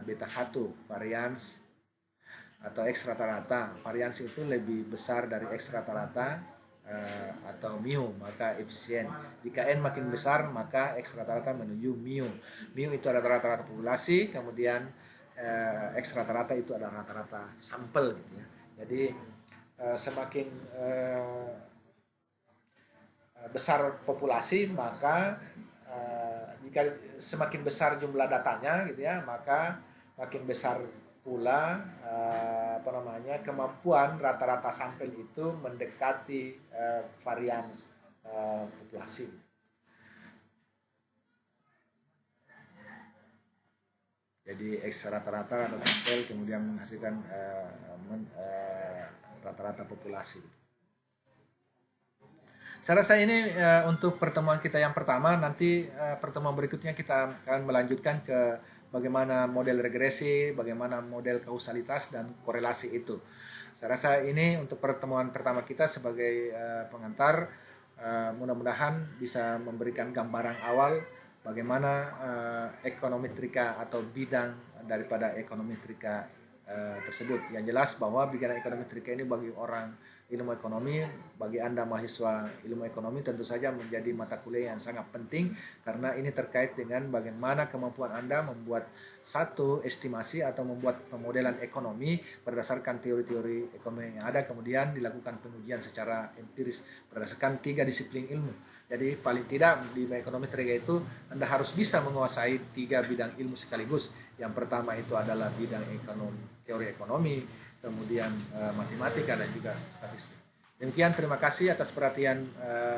beta 1 varians atau X rata-rata. Varians itu lebih besar dari X rata-rata atau mu, maka efisien. Jika N makin besar maka X rata-rata menuju mu. Mu itu adalah rata-rata populasi, kemudian X rata-rata itu adalah rata-rata sampel gitu ya. Jadi semakin besar populasi, maka jika semakin besar jumlah datanya gitu ya, maka makin besar pula kemampuan rata-rata sampel itu mendekati varian populasi. Jadi X rata-rata sampel kemudian menghasilkan rata-rata populasi. Saya rasa ini untuk pertemuan kita yang pertama. Nanti pertemuan berikutnya kita akan melanjutkan ke bagaimana model regresi, bagaimana model kausalitas dan korelasi itu. Saya rasa ini untuk pertemuan pertama kita sebagai pengantar. Mudah-mudahan bisa memberikan gambaran awal bagaimana ekonometrika atau bidang daripada ekonometrika tersebut. Yang jelas bahwa bidang ekonometrika ini bagi orang ilmu ekonomi, bagi Anda mahasiswa ilmu ekonomi tentu saja menjadi mata kuliah yang sangat penting, karena ini terkait dengan bagaimana kemampuan Anda membuat satu estimasi atau membuat pemodelan ekonomi berdasarkan teori-teori ekonomi yang ada, kemudian dilakukan pengujian secara empiris berdasarkan 3 disiplin ilmu. Jadi paling tidak di ekonometrika itu Anda harus bisa menguasai 3 bidang ilmu sekaligus. Yang pertama itu adalah bidang ekonomi, teori ekonomi, kemudian matematika dan juga statistik. Demikian, terima kasih atas perhatian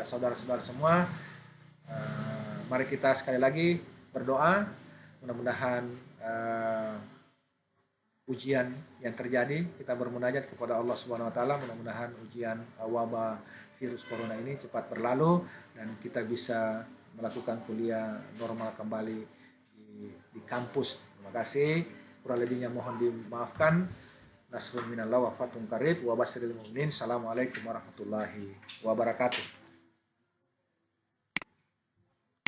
saudara-saudara semua. Mari kita sekali lagi berdoa, mudah-mudahan ujian yang terjadi, kita bermunajat kepada Allah Subhanahu wa taala, mudah-mudahan ujian wabah virus corona ini cepat berlalu dan kita bisa melakukan kuliah normal kembali di kampus. Terima kasih. Kurang lebihnya mohon dimaafkan. Nasrun minallah wa fatun qarib wa basyiril mu'minin. Assalamualaikum warahmatullahi wabarakatuh.